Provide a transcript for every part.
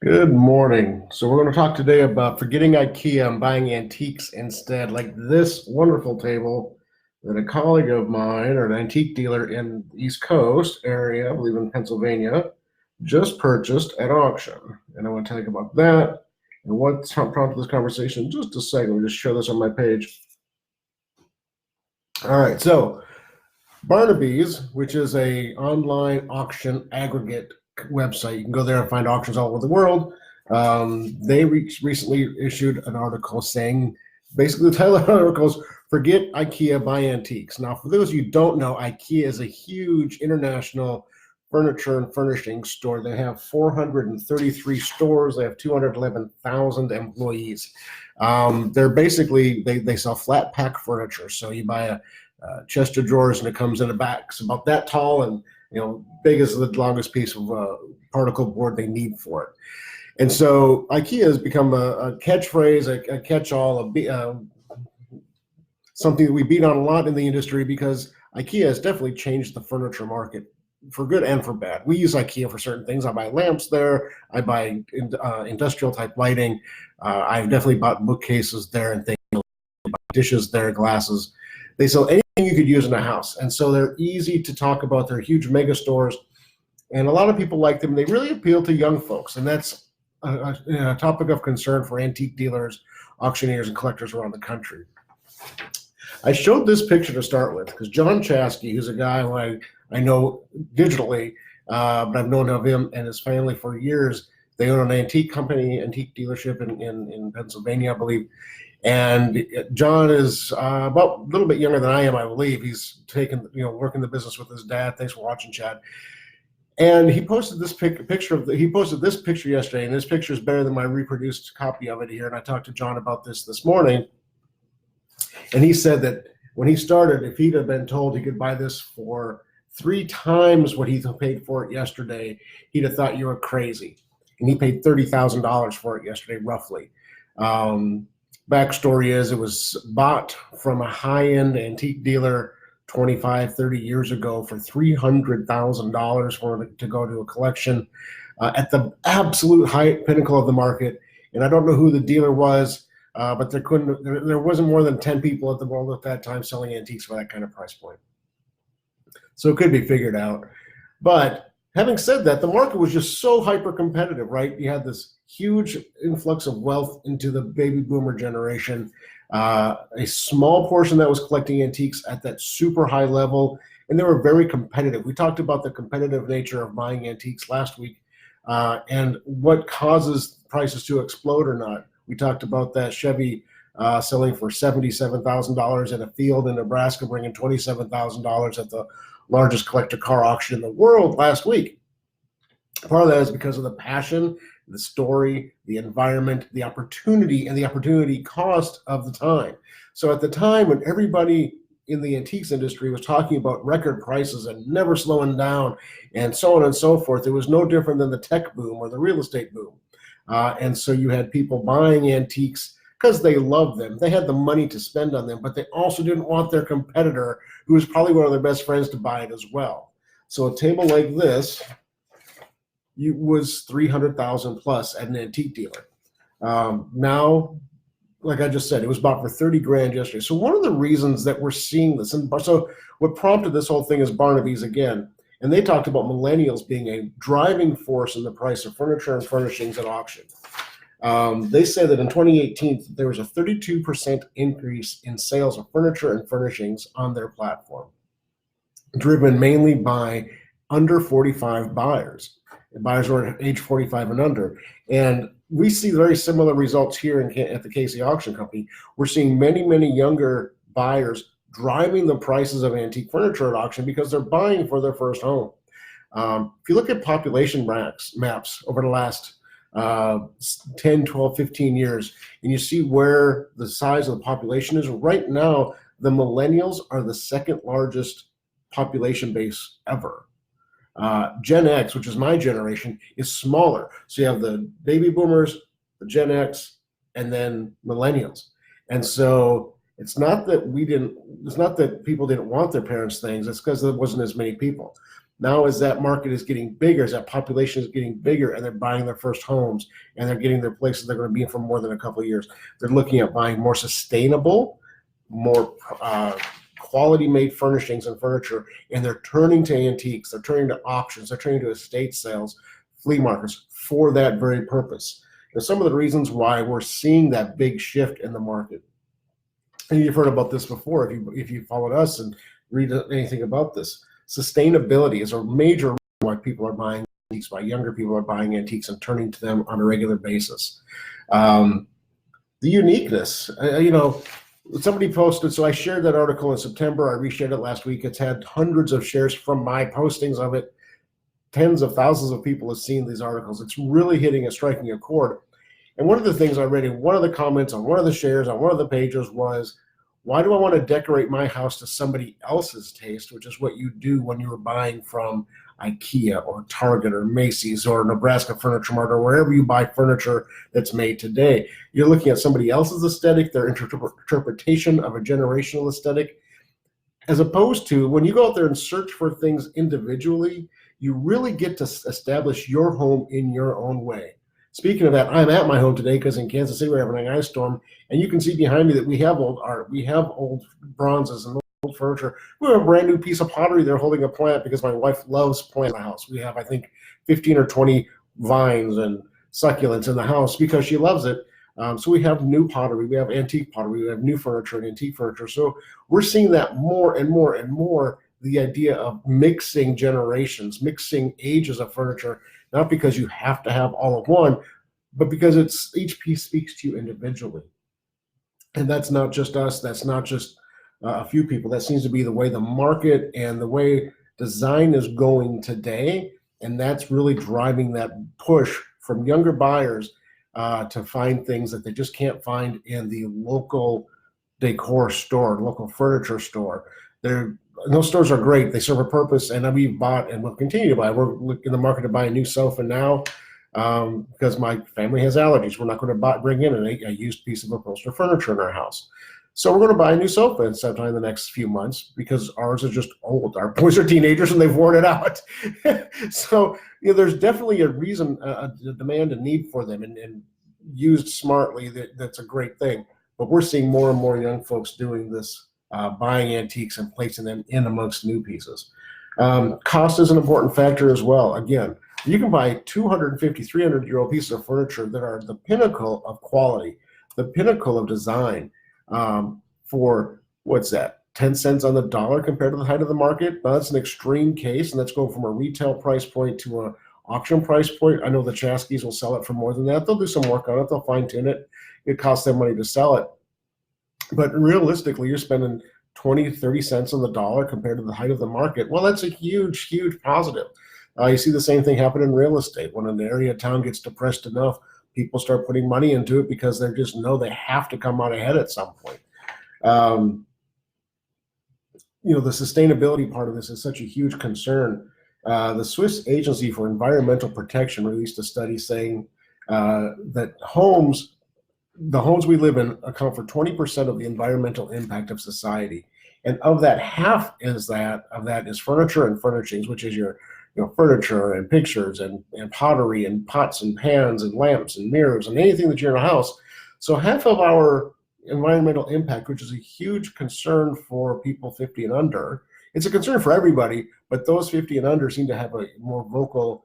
Good morning. So we're going to talk today about forgetting IKEA and buying antiques instead, like this wonderful table that a colleague of mine, or an antique dealer in the East Coast area, I believe in Pennsylvania, just purchased at auction. And I want to tell you about that and what prompted this conversation in just a second. We'll just show this on my page. All right, so Barnaby's, which is a online auction aggregate website. You can go there and find auctions all over the world. They recently issued an article saying, basically the title of the article is "Forget IKEA, Buy Antiques." Now, for those of you who don't know, IKEA is a huge international furniture and furnishing store. They have 433 stores. They have 211,000 employees. They're basically, they sell flat pack furniture. So you buy a chest of drawers and it comes in a box about that tall and big as the longest piece of particle board they need for it. And so IKEA has become a catchphrase, a catch-all, something that we beat on a lot in the industry because IKEA has definitely changed the furniture market for good and for bad. We use IKEA for certain things. I buy lamps there. I buy industrial type lighting. I've definitely bought bookcases there and things, dishes there, glasses. They sell anything you could use in a house. And so they're easy to talk about. They're huge mega stores. And a lot of people like them. They really appeal to young folks. And that's a topic of concern for antique dealers, auctioneers, and collectors around the country. I showed this picture to start with because John Chaski, who's a guy who I know digitally, but I've known of him and his family for years. They own an antique company, antique dealership in Pennsylvania, I believe. And John is about a little bit younger than I am, I believe. He's working the business with his dad. Thanks for watching, Chad. And he posted this picture yesterday, and this picture is better than my reproduced copy of it here. And I talked to John about this morning, and he said that when he started, if he'd have been told he could buy this for 3 times what he paid for it yesterday, he'd have thought you were crazy. And he paid $30,000 for it yesterday, roughly. Backstory is it was bought from a high-end antique dealer 25, 30 years ago for $300,000 for it to go to a collection at the absolute height pinnacle of the market. And I don't know who the dealer was, but there wasn't more than 10 people at the world at that time selling antiques for that kind of price point. So it could be figured out. But having said that, the market was just so hyper competitive, right? You had this huge influx of wealth into the baby boomer generation, a small portion that was collecting antiques at that super high level, and they were very competitive. We talked about the competitive nature of buying antiques last week and what causes prices to explode or not. We talked about that Chevy selling for $77,000 in a field in Nebraska, bringing $27,000 at the largest collector car auction in the world last week. Part of that is because of the passion, the story, the environment, the opportunity, and the opportunity cost of the time. So at the time when everybody in the antiques industry was talking about record prices and never slowing down and so on and so forth, it was no different than the tech boom or the real estate boom. And so you had people buying antiques because they loved them. They had the money to spend on them, but they also didn't want their competitor, who was probably one of their best friends, to buy it as well. So a table like this was 300,000 plus at an antique dealer. Now, like I just said, it was bought for 30 grand yesterday. So one of the reasons that we're seeing this, and so what prompted this whole thing is Barnaby's again, and they talked about millennials being a driving force in the price of furniture and furnishings at auction. They say that in 2018, there was a 32% increase in sales of furniture and furnishings on their platform, driven mainly by under 45 buyers. Buyers are age 45 and under. And we see very similar results here at the Casey Auction Company. We're seeing many, many younger buyers driving the prices of antique furniture at auction because they're buying for their first home. If you look at population maps over the last 10, 12, 15 years, and you see where the size of the population is, right now, the millennials are the second largest population base ever. Gen X, which is my generation, is smaller. So you have the baby boomers, the Gen X, and then millennials. And so it's not that people didn't want their parents' things. It's because there wasn't as many people. Now, as that market is getting bigger, as that population is getting bigger, and they're buying their first homes, and they're getting their places they're going to be in for more than a couple of years, they're looking at buying more sustainable, more quality-made furnishings and furniture, and they're turning to antiques, they're turning to auctions, they're turning to estate sales, flea markets for that very purpose. And some of the reasons why we're seeing that big shift in the market. And you've heard about this before if you followed us and read anything about this. Sustainability is a major reason why people are buying antiques, why younger people are buying antiques and turning to them on a regular basis. The uniqueness, somebody posted, so I shared that article in September. I reshared it last week. It's had hundreds of shares from my postings of it. Tens of thousands of people have seen these articles. It's really striking a chord. And one of the things I read in one of the comments on one of the shares on one of the pages was, why do I want to decorate my house to somebody else's taste, which is what you do when you were buying from IKEA or Target or Macy's or Nebraska Furniture Mart or wherever you buy furniture that's made today. You're looking at somebody else's aesthetic, their interpretation of a generational aesthetic, as opposed to when you go out there and search for things individually, you really get to establish your home in your own way. Speaking of that, I'm at my home today because in Kansas City we're having an ice storm, and you can see behind me that we have old art, we have old bronzes and old furniture. We have a brand new piece of pottery there holding a plant because my wife loves plants in the house. We have, I think, 15 or 20 vines and succulents in the house because she loves it. So we have new pottery, we have antique pottery, we have new furniture and antique furniture. So we're seeing that more and more and more, the idea of mixing generations, mixing ages of furniture, not because you have to have all of one, but because each piece speaks to you individually. And that's not just us, that's not just a few people. That seems to be the way the market and the way design is going today. And that's really driving that push from younger buyers to find things that they just can't find in the local decor store, local furniture store. Those stores are great. They serve a purpose, and we've bought and will continue to buy. We're in the market to buy a new sofa now because my family has allergies. We're not going to bring in a used piece of upholstered furniture in our house. So we're going to buy a new sofa sometime in the next few months because ours is just old. Our boys are teenagers and they've worn it out. So there's definitely a reason, a demand, a need for them, and used smartly, that's a great thing. But we're seeing more and more young folks doing this, buying antiques and placing them in amongst new pieces. Cost is an important factor as well. Again, you can buy 250, 300-year-old pieces of furniture that are the pinnacle of quality, the pinnacle of design, for, what's that, 10 cents on the dollar compared to the height of the market. Now, that's an extreme case, and that's going from a retail price point to an auction price point. I know the Chaskis will sell it for more than that. They'll do some work on it. They'll fine-tune it. It costs them money to sell it. But realistically, you're spending 20, 30 cents on the dollar compared to the height of the market. Well, that's a huge, huge positive. You see the same thing happen in real estate. When an area of town gets depressed enough, people start putting money into it because they just know they have to come out ahead at some point. The sustainability part of this is such a huge concern. The Swiss Agency for Environmental Protection released a study saying that the homes we live in account for 20% of the environmental impact of society. And of that, half is furniture and furnishings, which is your furniture and pictures and pottery and pots and pans and lamps and mirrors and anything that you're in a house. So half of our environmental impact, which is a huge concern for people 50 and under. It's a concern for everybody, but those 50 and under seem to have a more vocal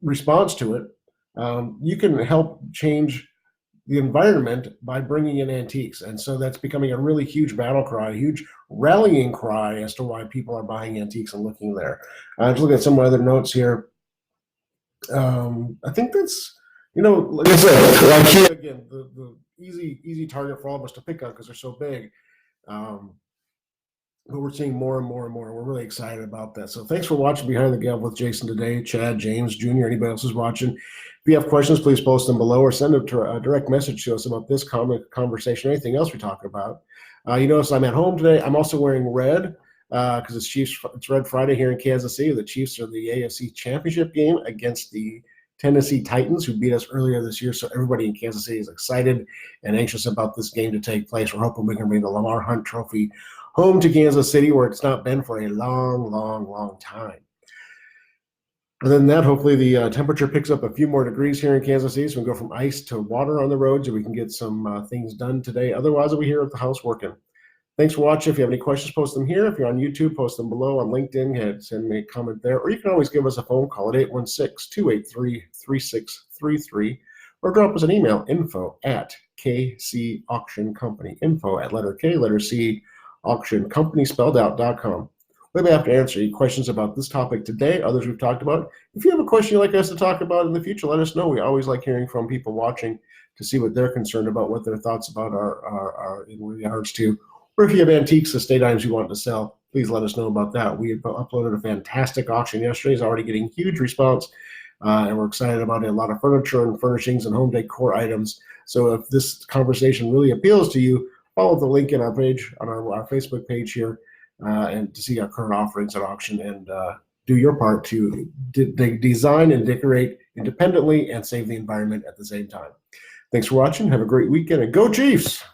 response to it. You can help change the environment by bringing in antiques. And so that's becoming a really huge battle cry, a huge rallying cry as to why people are buying antiques and looking there. Just looking at some other notes here. I think that's, like I said, IKEA, again, the easy target for all of us to pick on because they're so big. But we're seeing more and more and more. We're really excited about that. So thanks for watching Behind the Gavel with Jason today. Chad, James, Jr., anybody else who's watching. If you have questions, please post them below or send a direct message to us about this conversation, anything else we talk about. You notice I'm at home today. I'm also wearing red because it's Red Friday here in Kansas City. The Chiefs are the AFC Championship game against the Tennessee Titans, who beat us earlier this year. So everybody in Kansas City is excited and anxious about this game to take place. We're hoping we can bring the Lamar Hunt Trophy home to Kansas City, where it's not been for a long time. Other than that, hopefully the temperature picks up a few more degrees here in Kansas City, so we can go from ice to water on the roads, and we can get some things done today. Otherwise, we'll be here at the house working. Thanks for watching. If you have any questions, post them here. If you're on YouTube, post them below. On LinkedIn, send me a comment there. Or you can always give us a phone call at 816-283-3633, or drop us an email, info@KC Auction Company, info at letter K, letter C, auction company spelled out.com. We'll be happy to answer any questions about this topic today, others we've talked about. If you have a question you'd like us to talk about in the future, let us know. We always like hearing from people watching to see what they're concerned about, what their thoughts about are in regards to. Or if you have antiques, estate items you want to sell, please let us know about that. We uploaded a fantastic auction yesterday. It's already getting huge response, and we're excited about it. A lot of furniture and furnishings and home decor items. So if this conversation really appeals to you, follow the link in our page, on our Facebook page here, and to see our current offerings at auction, and do your part to design and decorate independently and save the environment at the same time. Thanks for watching. Have a great weekend, and go Chiefs!